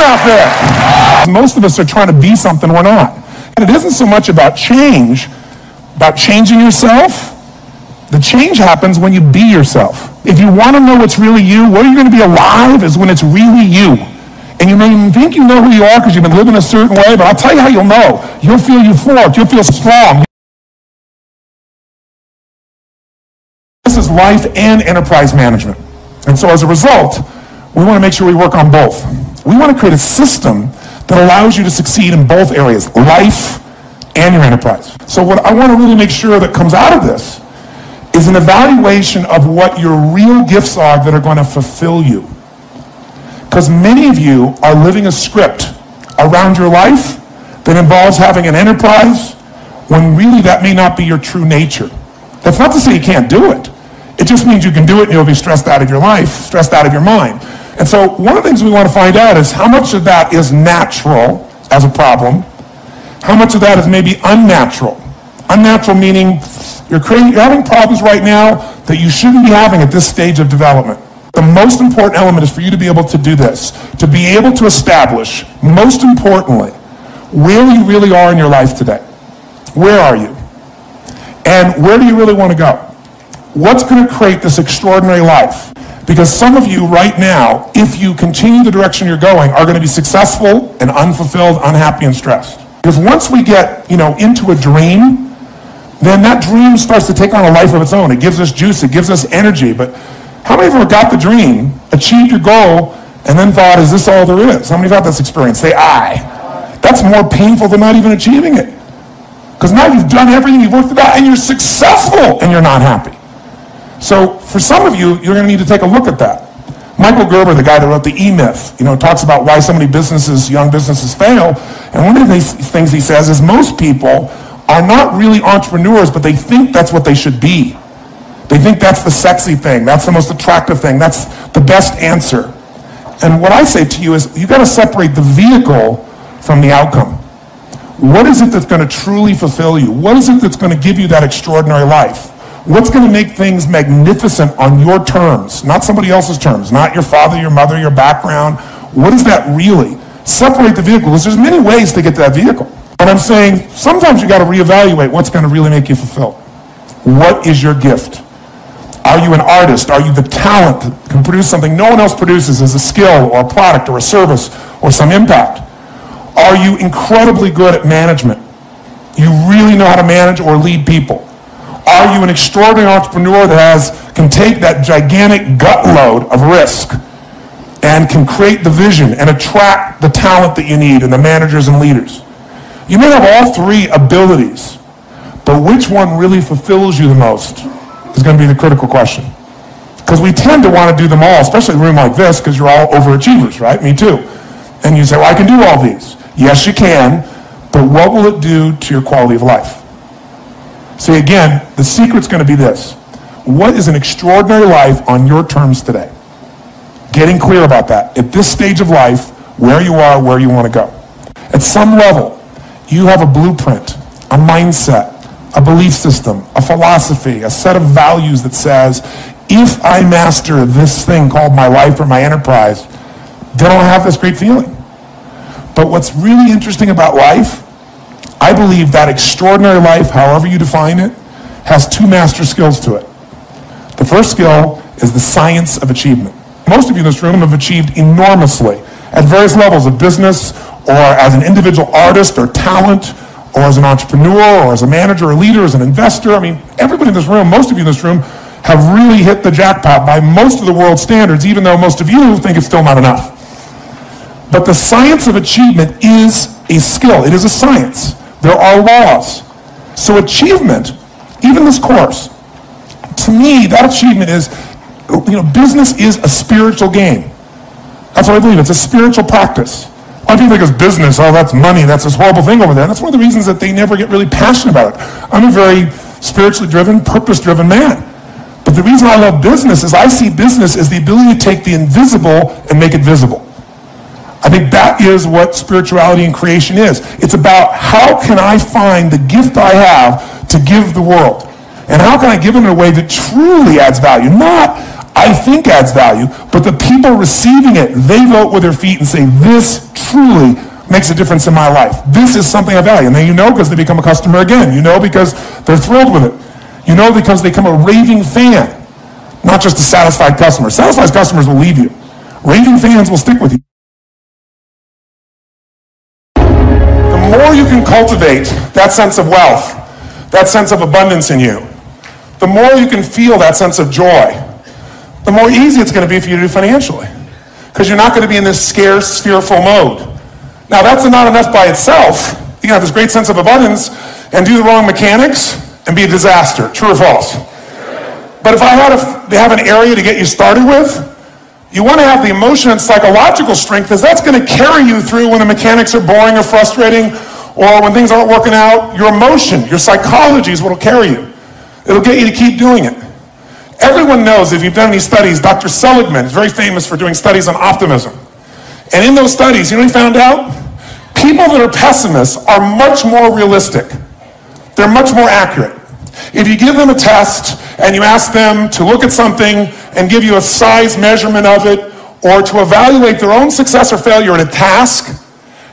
out there. Most of us are trying to be something we're not. And it isn't so much about change, about changing yourself. The change happens when you be yourself. If you want to know what's really you, where you're going to be alive is when it's really you. And you may even think you know who you are because you've been living a certain way, but I'll tell you how you'll know. You'll feel euphoric. You'll feel strong. This is life and enterprise management. And so as a result, we want to make sure we work on both. We want to create a system that allows you to succeed in both areas, life and your enterprise. So what I want to really make sure that comes out of this is an evaluation of what your real gifts are that are going to fulfill you. Because many of you are living a script around your life that involves having an enterprise when really that may not be your true nature. That's not to say you can't do it. It just means you can do it and you'll be stressed out of your life, stressed out of your mind. And so one of the things we want to find out is how much of that is natural as a problem, how much of that is maybe unnatural. Unnatural meaning you're having problems right now that you shouldn't be having at this stage of development. The most important element is for you to be able to do this, to be able to establish, most importantly, where you really are in your life today. Where are you? And where do you really want to go? What's going to create this extraordinary life? Because some of you right now, if you continue the direction you're going, are going to be successful and unfulfilled, unhappy, and stressed. Because once we get, into a dream, then that dream starts to take on a life of its own. It gives us juice, it gives us energy. But how many of you have got the dream, achieved your goal, and then thought, is this all there is? How many have had this experience? Say, I. That's more painful than not even achieving it. Because now you've done everything, you've worked it out, and you're successful, and you're not happy. So for some of you, you're going to need to take a look at that. Michael Gerber, the guy that wrote the E-Myth, talks about why so many young businesses fail. And one of the things he says is most people are not really entrepreneurs, but they think that's what they should be. They think that's the sexy thing, that's the most attractive thing, that's the best answer. And what I say to you is you've got to separate the vehicle from the outcome. What is it that's going to truly fulfill you? What is it that's going to give you that extraordinary life? What's going to make things magnificent on your terms, not somebody else's terms, not your father, your mother, your background? What is that really? Separate the vehicle, because there's many ways to get to that vehicle. And I'm saying sometimes you got to reevaluate what's going to really make you fulfilled. What is your gift? Are you an artist? Are you the talent that can produce something no one else produces as a skill or a product or a service or some impact? Are you incredibly good at management? You really know how to manage or lead people? Are you an extraordinary entrepreneur that can take that gigantic gut load of risk and can create the vision and attract the talent that you need and the managers and leaders? You may have all three abilities, but which one really fulfills you the most is going to be the critical question. Because we tend to want to do them all, especially in a room like this, because you're all overachievers, right? Me too. And you say, well, I can do all these. Yes, you can, but what will it do to your quality of life? See, again, the secret's going to be this. What is an extraordinary life on your terms today? Getting clear about that. At this stage of life, where you are, where you want to go. At some level, you have a blueprint, a mindset, a belief system, a philosophy, a set of values that says, if I master this thing called my life or my enterprise, then I'll have this great feeling. But what's really interesting about life, I believe that extraordinary life, however you define it, has two master skills to it. The first skill is the science of achievement. Most of you in this room have achieved enormously at various levels of business or as an individual artist or talent or as an entrepreneur or as a manager or leader, as an investor. I mean, everybody in this room, most of you in this room, have really hit the jackpot by most of the world's standards, even though most of you think it's still not enough. But the science of achievement is a skill. It is a science. There are laws. So achievement, even this course, to me, that achievement is, business is a spiritual game. That's what I believe. It's a spiritual practice. A lot of people think it's business. Oh, that's money. That's this horrible thing over there. And that's one of the reasons that they never get really passionate about it. I'm a very spiritually driven, purpose-driven man. But the reason I love business is I see business as the ability to take the invisible and make it visible. I think that is what spirituality and creation is. It's about how can I find the gift I have to give the world? And how can I give it in a way that truly adds value? Not, I think adds value, but the people receiving it, they vote with their feet and say, this truly makes a difference in my life. This is something I value. And then you know because they become a customer again. You know because they're thrilled with it. You know because they become a raving fan, not just a satisfied customer. Satisfied customers will leave you. Raving fans will stick with you. The more you can cultivate that sense of wealth, that sense of abundance in you, the more you can feel that sense of joy, the more easy it's going to be for you to do financially. Because you're not going to be in this scarce, fearful mode. Now, that's not enough by itself. You can have this great sense of abundance and do the wrong mechanics and be a disaster. True or false? But if I had to have an area to get you started with, you want to have the emotion and psychological strength, because that's going to carry you through when the mechanics are boring or frustrating, or when things aren't working out. Your emotion, your psychology is what will carry you. It'll get you to keep doing it. Everyone knows, if you've done any studies, Dr. Seligman is very famous for doing studies on optimism. And in those studies, you know what he found out? People that are pessimists are much more realistic. They're much more accurate. If you give them a test and you ask them to look at something and give you a size measurement of it, or to evaluate their own success or failure in a task,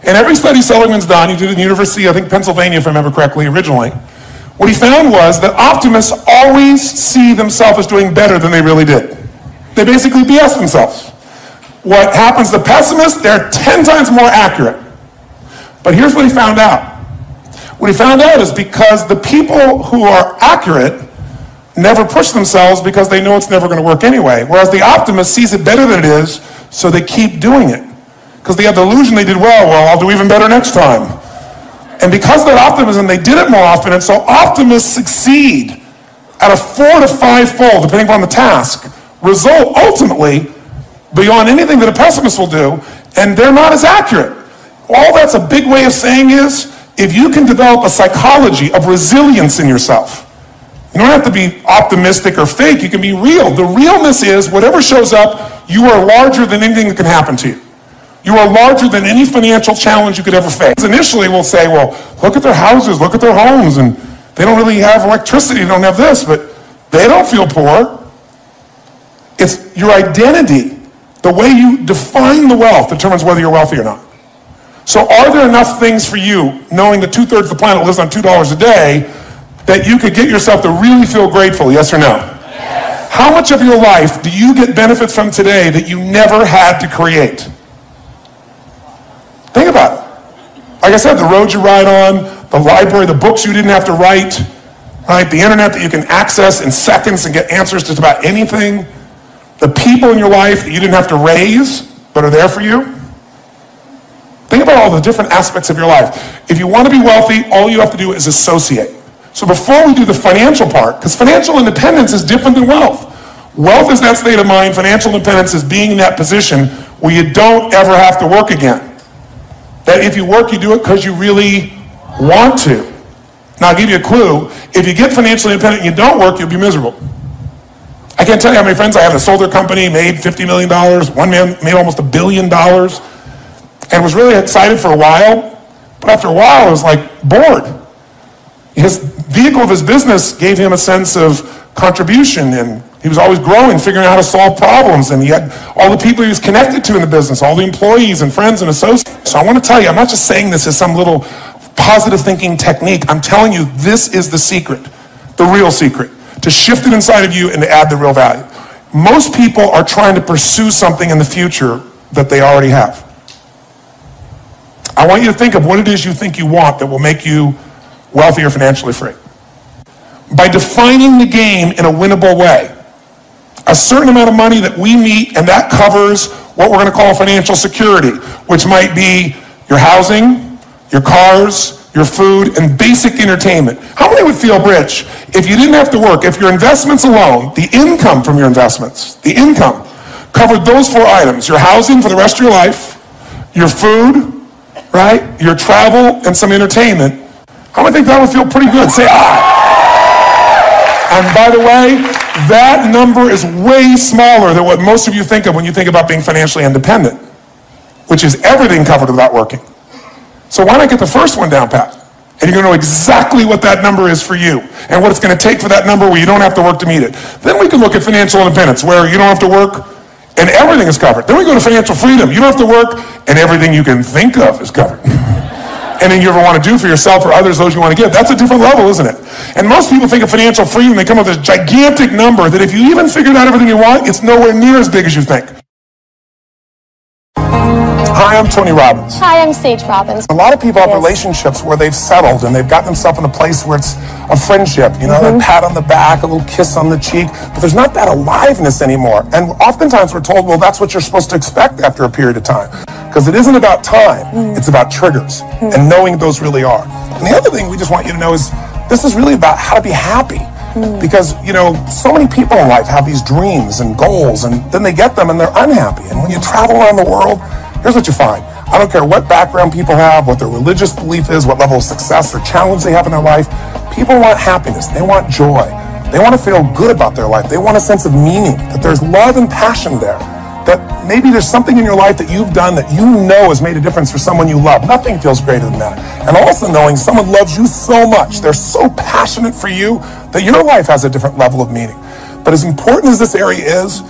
and every study Seligman's done, he did it in the University, I think Pennsylvania if I remember correctly originally, what he found was that optimists always see themselves as doing better than they really did. They basically BS themselves. What happens to pessimists, they're 10 times more accurate. But here's what he found out. What he found out is because the people who are accurate never push themselves because they know it's never going to work anyway. Whereas the optimist sees it better than it is, so they keep doing it. Because they have the illusion they did well, I'll do even better next time. And because of their optimism, they did it more often, and so optimists succeed at a 4 to 5-fold, depending upon the task, result ultimately beyond anything that a pessimist will do, and they're not as accurate. All that's a big way of saying is, if you can develop a psychology of resilience in yourself, you don't have to be optimistic or fake, you can be real. The realness is, whatever shows up, you are larger than anything that can happen to you. You are larger than any financial challenge you could ever face. Initially, we'll say, well, look at their houses, look at their homes, and they don't really have electricity, they don't have this, but they don't feel poor. It's your identity. The way you define the wealth determines whether you're wealthy or not. So are there enough things for you, knowing that 2/3 of the planet lives on $2 a day, that you could get yourself to really feel grateful, yes or no? Yes. How much of your life do you get benefits from today that you never had to create? Think about it. Like I said, the roads you ride on, the library, the books you didn't have to write, right? The internet that you can access in seconds and get answers to just about anything. The people in your life that you didn't have to raise, but are there for you. Think about all the different aspects of your life. If you want to be wealthy, all you have to do is associate. So before we do the financial part, because financial independence is different than wealth. Wealth is that state of mind. Financial independence is being in that position where you don't ever have to work again. That if you work, you do it because you really want to. Now, I'll give you a clue. If you get financially independent and you don't work, you'll be miserable. I can't tell you how many friends I have that sold their company, made $50 million. One man made almost $1 billion and was really excited for a while. But after a while, I was like bored. His vehicle of his business gave him a sense of contribution, and he was always growing, figuring out how to solve problems, and he had all the people he was connected to in the business, all the employees and friends and associates. So I want to tell you, I'm not just saying this as some little positive thinking technique. I'm telling you, this is the secret, the real secret, to shift it inside of you and to add the real value. Most people are trying to pursue something in the future that they already have. I want you to think of what it is you think you want that will make you wealthy or financially free. By defining the game in a winnable way, a certain amount of money that we meet, and that covers what we're going to call financial security, which might be your housing, your cars, your food, and basic entertainment. How many would feel rich if you didn't have to work, if your investments alone, the income from your investments, the income, covered those 4 items, your housing for the rest of your life, your food, right, your travel, and some entertainment? How many think that would feel pretty good? Say, And by the way, that number is way smaller than what most of you think of when you think about being financially independent, which is everything covered without working. So why not get the first one down pat? And you're going to know exactly what that number is for you and what it's going to take for that number where you don't have to work to meet it. Then we can look at financial independence where you don't have to work and everything is covered. Then we go to financial freedom. You don't have to work and everything you can think of is covered. Anything you ever want to do for yourself or others, those you want to give. That's a different level, isn't it? And most people think of financial freedom, they come up with this gigantic number that if you even figured out everything you want, it's nowhere near as big as you think. Hi, I'm Tony Robbins. Hi, I'm Sage Robbins. A lot of people have relationships where they've settled and they've gotten themselves in a place where it's a friendship, you know, a pat on the back, a little kiss on the cheek, but there's not that aliveness anymore. And oftentimes we're told, well, that's what you're supposed to expect after a period of time. Because it isn't about time, it's about triggers and knowing those really are. And the other thing we just want you to know is this is really about how to be happy. Because, you know, so many people in life have these dreams and goals and then they get them and they're unhappy. And when you travel around the world, here's what you find. I don't care what background people have, what their religious belief is, what level of success or challenge they have in their life. People want happiness. They want joy. They want to feel good about their life. They want a sense of meaning, that there's love and passion there. That maybe there's something in your life that you've done that you know has made a difference for someone you love. Nothing feels greater than that. And also knowing someone loves you so much, they're so passionate for you, that your life has a different level of meaning. But as important as this area is,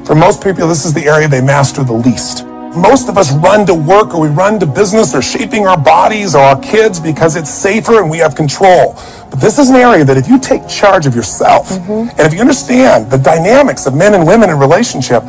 for most people, this is the area they master the least. Most of us run to work or we run to business or shaping our bodies or our kids because it's safer and we have control. But this is an area that if you take charge of yourself and if you understand the dynamics of men and women in relationship,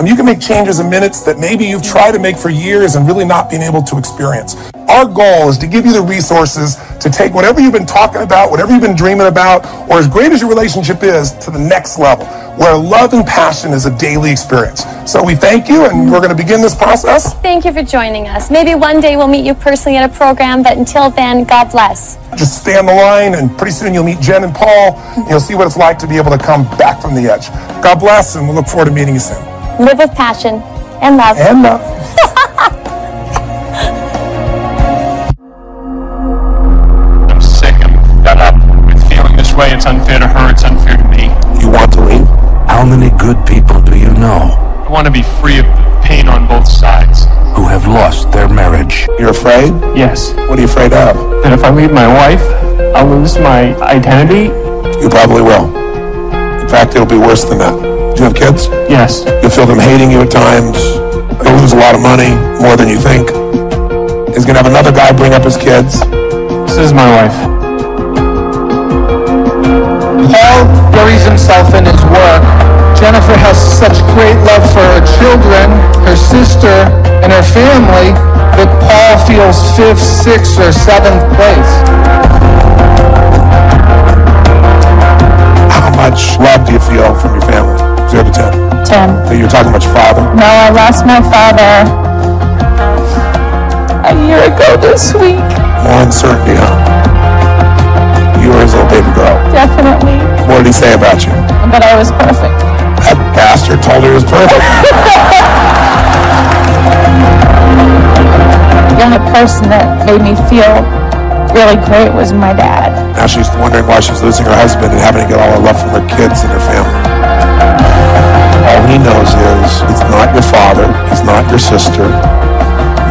you can make changes in minutes that maybe you've tried to make for years and really not been able to experience. Our goal is to give you the resources to take whatever you've been talking about, whatever you've been dreaming about, or as great as your relationship is, to the next level, where love and passion is a daily experience. So we thank you, and we're going to begin this process. Thank you for joining us. Maybe one day we'll meet you personally at a program, but until then, God bless. Just stay on the line, and pretty soon you'll meet Jen and Paul, and you'll see what it's like to be able to come back from the edge. God bless, and we'll look forward to meeting you soon. Live with passion and love. And love. I'm sick. I'm fed up with feeling this way. It's unfair to her. It's unfair to me. You want to leave? How many good people do you know I want to be free of the pain on both sides. who have lost their marriage? You're afraid? Yes. What are you afraid of? That if I leave my wife, I'll lose my identity. You probably will. In fact, it'll be worse than that. Do you have kids? Yes. You'll feel them hating you at times. You'll lose a lot of money, more than you think. He's going to have another guy bring up his kids. This is my wife. Paul buries himself in his work. Jennifer has such great love for her children, her sister, and her family that Paul feels 5th, 6th, or 7th place. How much love do you feel from your family? 0 to 10. 10. So you're talking about your father? No, I lost my father a year ago this week. More uncertainty, huh? You were his little baby girl. Definitely. What did he say about you? But I was perfect. That bastard told her he was perfect. The only person that made me feel really great was my dad. Now she's wondering why she's losing her husband and having to get all her love from her kids and her family. All he knows is it's not your father, he's not your sister,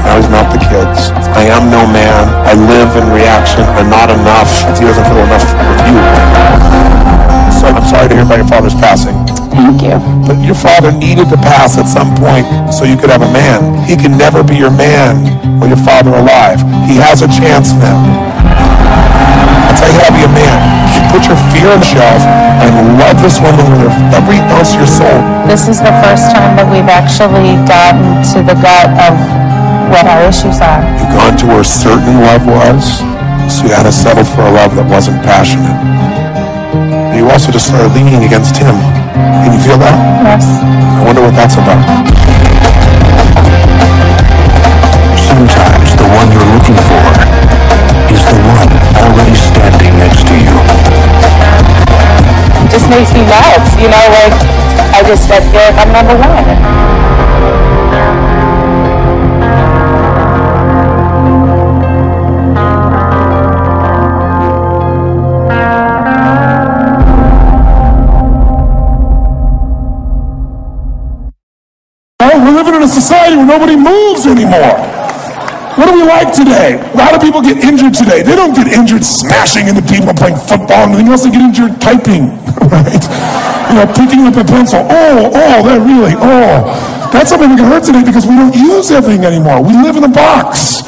now he's not the kids. I am no man, I live in reaction, I'm not enough. He doesn't feel enough with you. So I'm sorry to hear about your father's passing. Thank you. But your father needed to pass at some point so you could have a man. He can never be your man with your father alive. He has a chance now. That's how you gotta be a man. You put your fear on the shelf and love this woman with every ounce of your soul. This is the first time that we've actually gotten to the gut of what our issues are. You've gone to where certain love was, so you had to settle for a love that wasn't passionate. You also just started leaning against him. Can you feel that? Yes. I wonder what that's about. Sometimes the one you're looking for is the one already standing next to you. It just makes me nuts, you know, like, I feel like I'm number one. We're living in a society where nobody moves anymore. What do we like today? A lot of people get injured today. They don't get injured smashing into people, playing football, and anything else. They get injured typing, right? Picking up a pencil. That's something we can hurt today because we don't use everything anymore. We live in a box.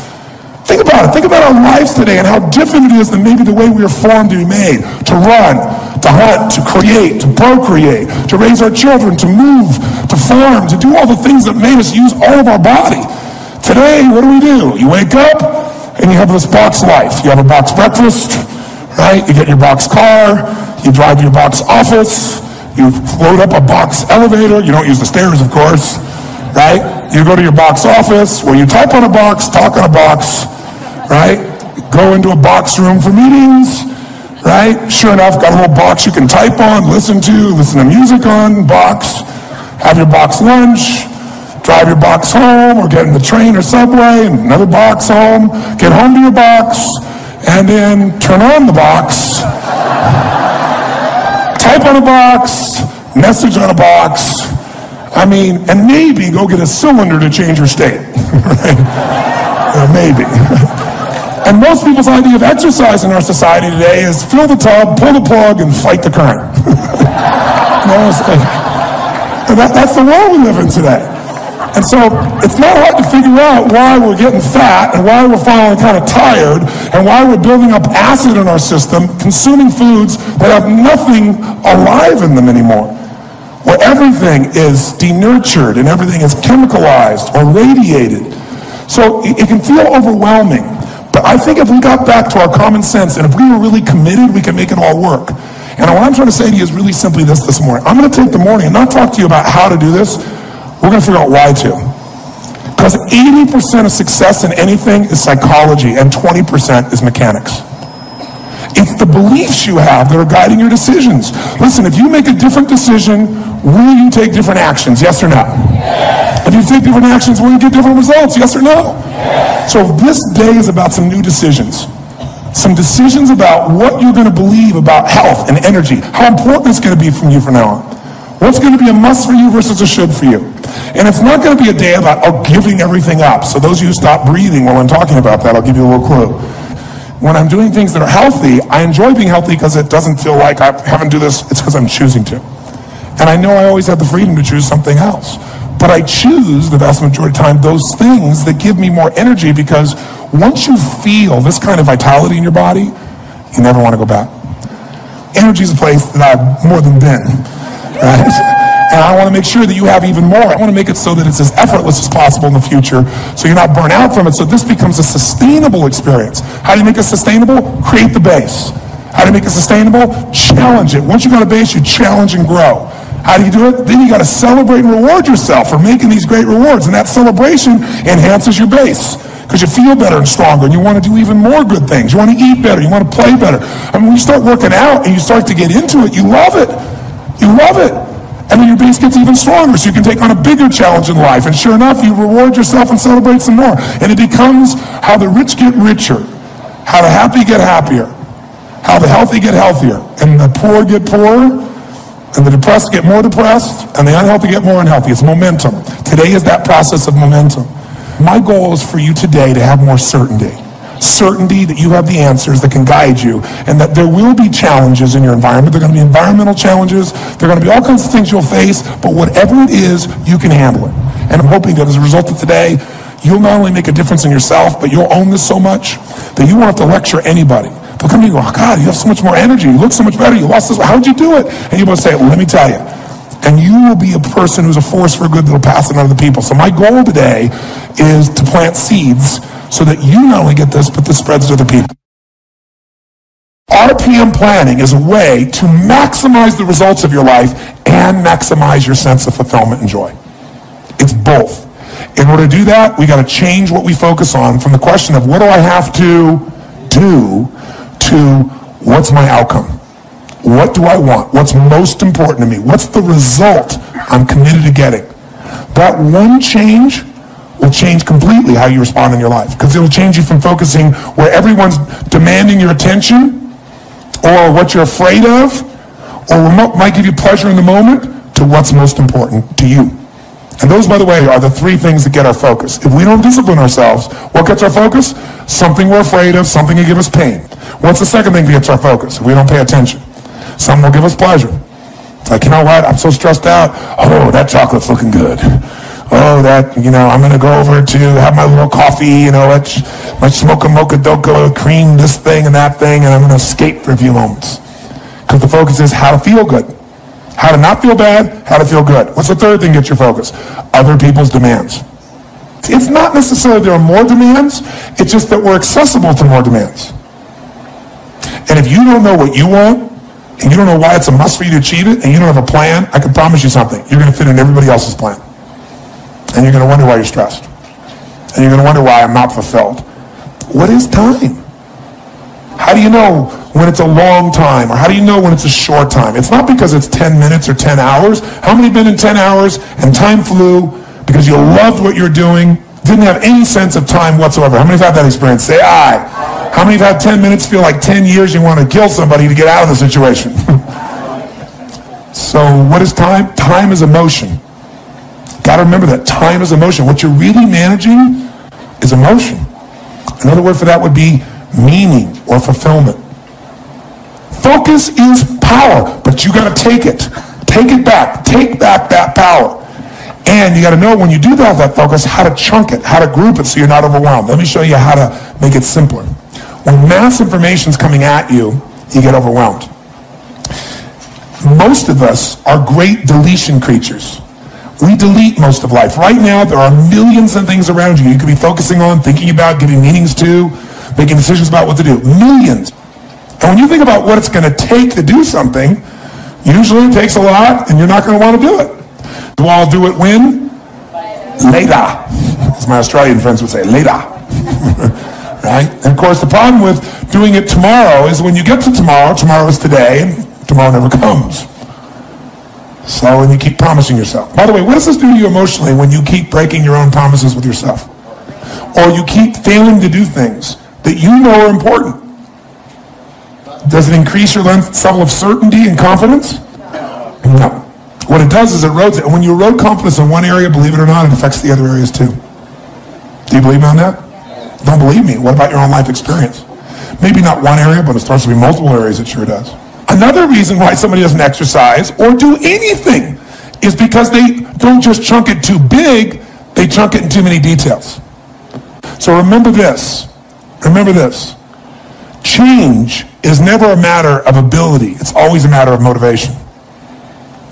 Think about it. Think about our lives today and how different it is than maybe the way we were formed to be made, to run, to hunt, to create, to procreate, to raise our children, to move, to farm, to do all the things that made us use all of our body. Today, what do? You wake up and you have this box life. You have a box breakfast, right? You get in your box car, you drive to your box office, you load up a box elevator. You don't use the stairs, of course, right? You go to your box office where you type on a box, talk on a box, right? Go into a box room for meetings, right? Sure enough, got a little box you can type on, listen to music on, box, have your box lunch, drive your box home, or get in the train or subway, and another box home, get home to your box, and then turn on the box, type on a box, message on a box, and maybe go get a cylinder to change your state, right? Maybe. And most people's idea of exercise in our society today is fill the tub, pull the plug, and fight the current. That's the world we live in today. And so it's not hard to figure out why we're getting fat and why we're feeling kind of tired and why we're building up acid in our system, consuming foods that have nothing alive in them anymore, where everything is denatured and everything is chemicalized or radiated. So it can feel overwhelming. But I think if we got back to our common sense and if we were really committed, we could make it all work. And what I'm trying to say to you is really simply this morning. I'm going to take the morning and not talk to you about how to do this. We're going to figure out why to. Because 80% of success in anything is psychology and 20% is mechanics. It's the beliefs you have that are guiding your decisions. Listen, if you make a different decision, will you take different actions? Yes or no? Yes. If you take different actions, will you get different results? Yes or no? Yes. So this day is about some new decisions. Some decisions about what you're going to believe about health and energy. How important it's going to be from you from now on. What's going to be a must for you versus a should for you. And it's not going to be a day about giving everything up. So those of you who stop breathing while I'm talking about that, I'll give you a little clue. When I'm doing things that are healthy, I enjoy being healthy because it doesn't feel like I haven't do this. It's because I'm choosing to. And I know I always have the freedom to choose something else. But I choose the vast majority of the time those things that give me more energy, because once you feel this kind of vitality in your body, you never want to go back. Energy is a place that I've more than been. Right? And I want to make sure that you have even more. I want to make it so that it's as effortless as possible in the future, so you're not burnt out from it, so this becomes a sustainable experience. How do you make it sustainable? Create the base. How do you make it sustainable? Challenge it. Once you got a base, you challenge and grow. How do you do it? Then you got to celebrate and reward yourself for making these great rewards, and that celebration enhances your base, because you feel better and stronger, and you want to do even more good things. You want to eat better. You want to play better. When you start working out and you start to get into it, you love it. You love it. And then your base gets even stronger, so you can take on a bigger challenge in life. And sure enough, you reward yourself and celebrate some more. And it becomes how the rich get richer, how the happy get happier, how the healthy get healthier, and the poor get poorer, and the depressed get more depressed, and the unhealthy get more unhealthy. It's momentum. Today is that process of momentum. My goal is for you today to have more certainty. Certainty that you have the answers that can guide you, and that there will be challenges in your environment. There are going to be environmental challenges. There are going to be all kinds of things you'll face, but whatever it is, you can handle it. And I'm hoping that as a result of today, you'll not only make a difference in yourself, but you'll own this so much that you won't have to lecture anybody. They'll come to you and go, oh God, you have so much more energy. You look so much better. You lost this. How'd you do it? And you'll say, well, let me tell you. And you will be a person who's a force for good that will pass it on to the people. So my goal today is to plant seeds so that you not only get this, but this spreads to the people. RPM planning is a way to maximize the results of your life and maximize your sense of fulfillment and joy. It's both. In order to do that, we got to change what we focus on from the question of what do I have to do to what's my outcome? What do I want? What's most important to me? What's the result I'm committed to getting? That one change will change completely how you respond in your life, because it will change you from focusing where everyone's demanding your attention or what you're afraid of or what might give you pleasure in the moment to what's most important to you. And those, by the way, are the three things that get our focus. If we don't discipline ourselves, what gets our focus? Something we're afraid of, something that gives us pain. What's the second thing that gets our focus if we don't pay attention? Something will give us pleasure. It's like, you know what, I'm so stressed out. Oh, that chocolate's looking good. Oh, that, I'm going to go over to have my little coffee, my smoke a mocha doka, cream this thing and that thing, and I'm going to escape for a few moments. Because the focus is how to feel good. How to not feel bad, how to feel good. What's the third thing that gets your focus? Other people's demands. It's not necessarily there are more demands, it's just that we're accessible to more demands. And if you don't know what you want, and you don't know why it's a must for you to achieve it, and you don't have a plan, I can promise you something. You're going to fit in everybody else's plan. And you're going to wonder why you're stressed. And you're going to wonder why I'm not fulfilled. What is time? How do you know when it's a long time, or how do you know when it's a short time? It's not because it's 10 minutes or 10 hours. How many have been in 10 hours and time flew because you loved what you're doing, didn't have any sense of time whatsoever? How many have had that experience? Say aye. How many have had 10 minutes feel like 10 years you want to kill somebody to get out of the situation? So what is time? Time is emotion. Got to remember that. Time is emotion. What you're really managing is emotion. Another word for that would be meaning or fulfillment. Focus is power, but you got to take it. Take it back. Take back that power. And you got to know when you do have that focus, how to chunk it, how to group it so you're not overwhelmed. Let me show you how to make it simpler. When mass information is coming at you, you get overwhelmed. Most of us are great deletion creatures. We delete most of life. Right now, there are millions of things around you could be focusing on, thinking about, giving meanings to, making decisions about what to do. Millions. And when you think about what it's going to take to do something, usually it takes a lot, and you're not going to want to do it. Do I'll do it when? Later. As my Australian friends would say, later. Right? And of course, the problem with doing it tomorrow is when you get to tomorrow, tomorrow is today, and tomorrow never comes. So, and you keep promising yourself. By the way, what does this do to you emotionally when you keep breaking your own promises with yourself? Or you keep failing to do things that you know are important? Does it increase your level of certainty and confidence? No. What it does is it erodes it. And when you erode confidence in one area, believe it or not, it affects the other areas too. Do you believe me on that? Don't believe me. What about your own life experience? Maybe not one area, but it starts to be multiple areas. It sure does. Another reason why somebody doesn't exercise or do anything is because they don't just chunk it too big, they chunk it in too many details. So remember this. Remember this. Change is never a matter of ability. It's always a matter of motivation.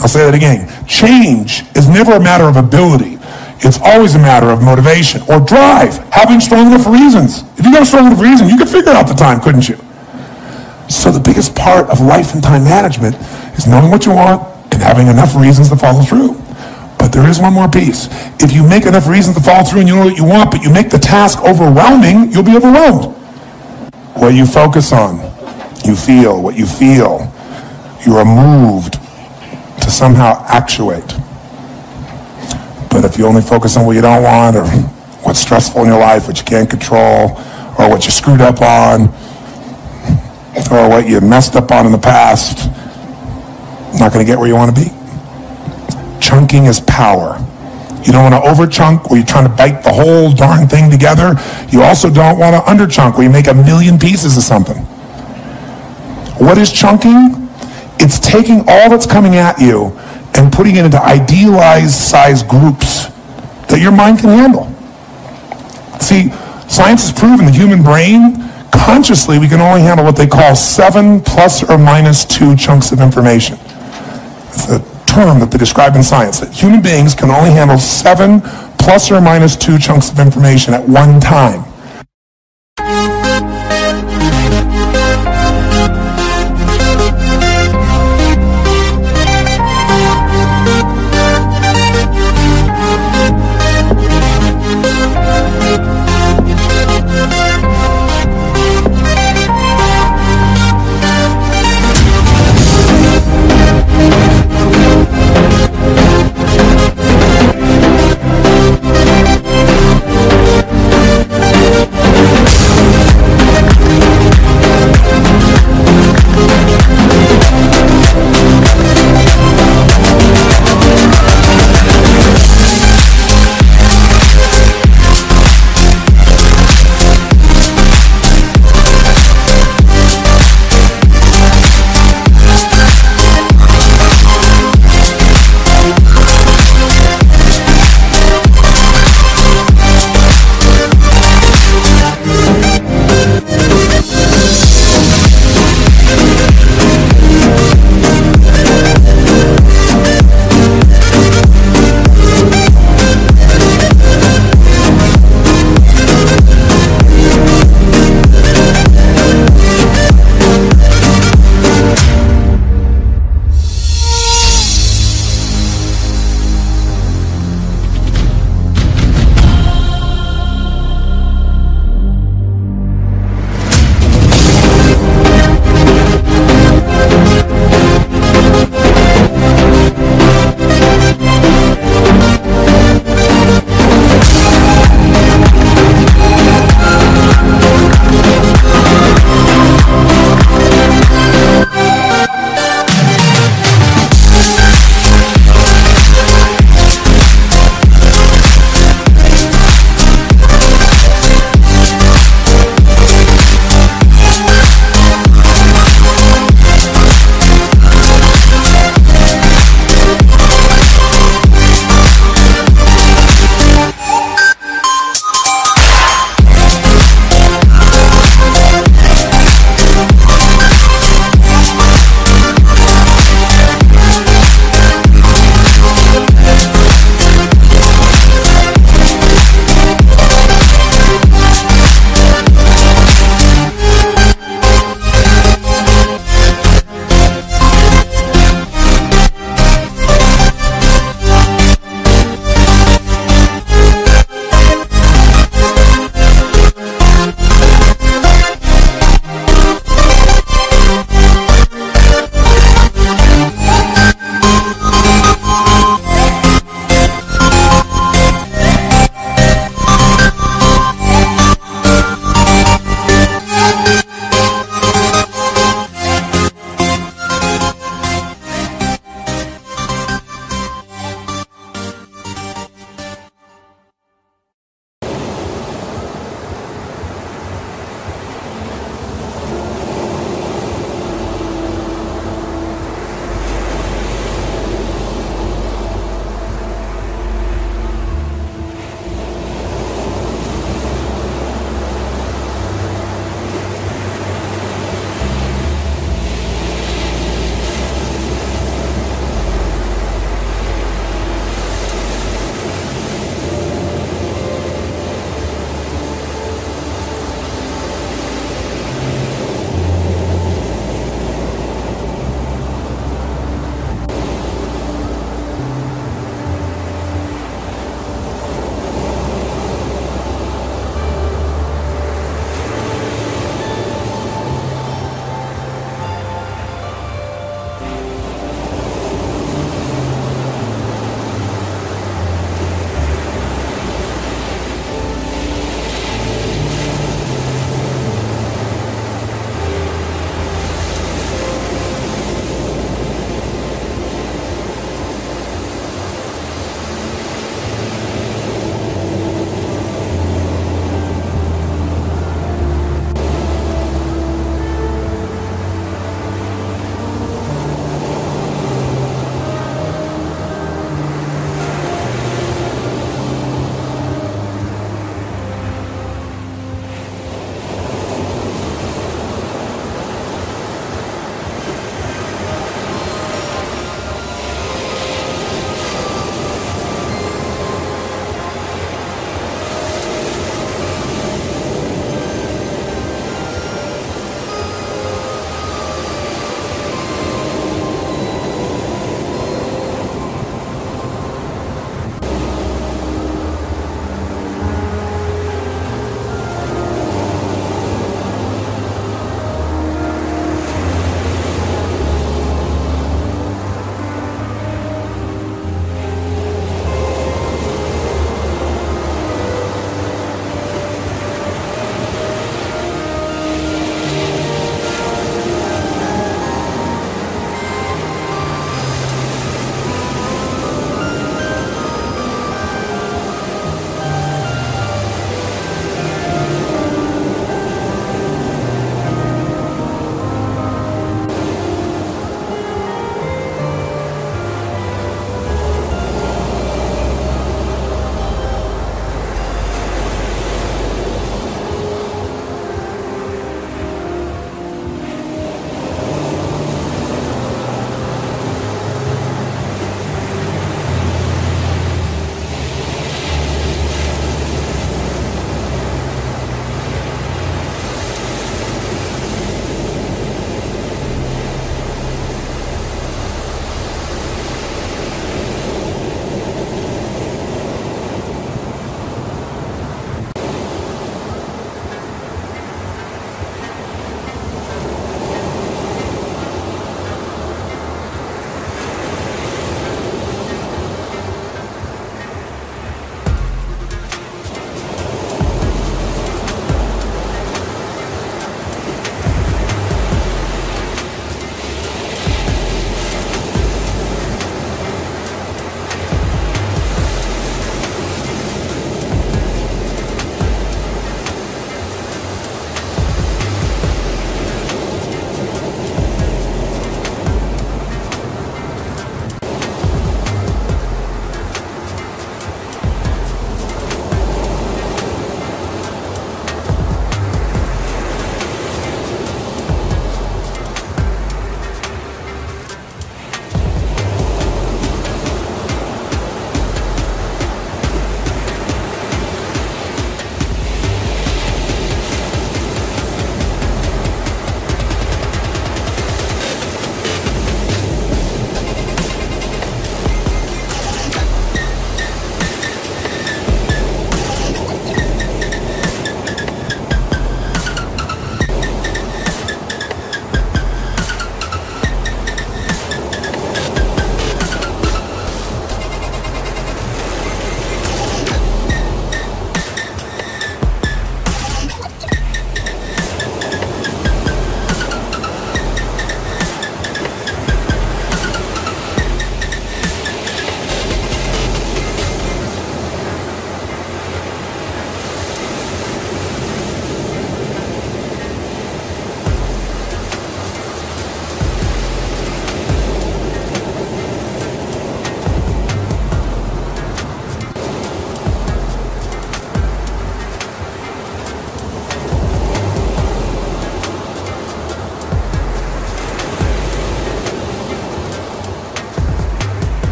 I'll say that again. Change is never a matter of ability. It's always a matter of motivation or drive, having strong enough reasons. If you got a strong enough reason, you could figure out the time, couldn't you? So the biggest part of life and time management is knowing what you want and having enough reasons to follow through. But there is one more piece. If you make enough reasons to follow through and you know what you want, but you make the task overwhelming, you'll be overwhelmed. What you focus on, you feel. What you feel, you are moved to somehow actuate. But if you only focus on what you don't want, or what's stressful in your life, what you can't control, or what you screwed up on, or what you messed up on in the past, you're not going to get where you want to be. Chunking is power. You don't want to over-chunk where you're trying to bite the whole darn thing together. You also don't want to under-chunk where you make a million pieces of something. What is chunking? It's taking all that's coming at you and putting it into idealized size groups that your mind can handle. See, science has proven the human brain, consciously, we can only handle what they call 7 plus or minus 2 chunks of information. It's a term that they describe in science, that human beings can only handle 7 plus or minus 2 chunks of information at one time.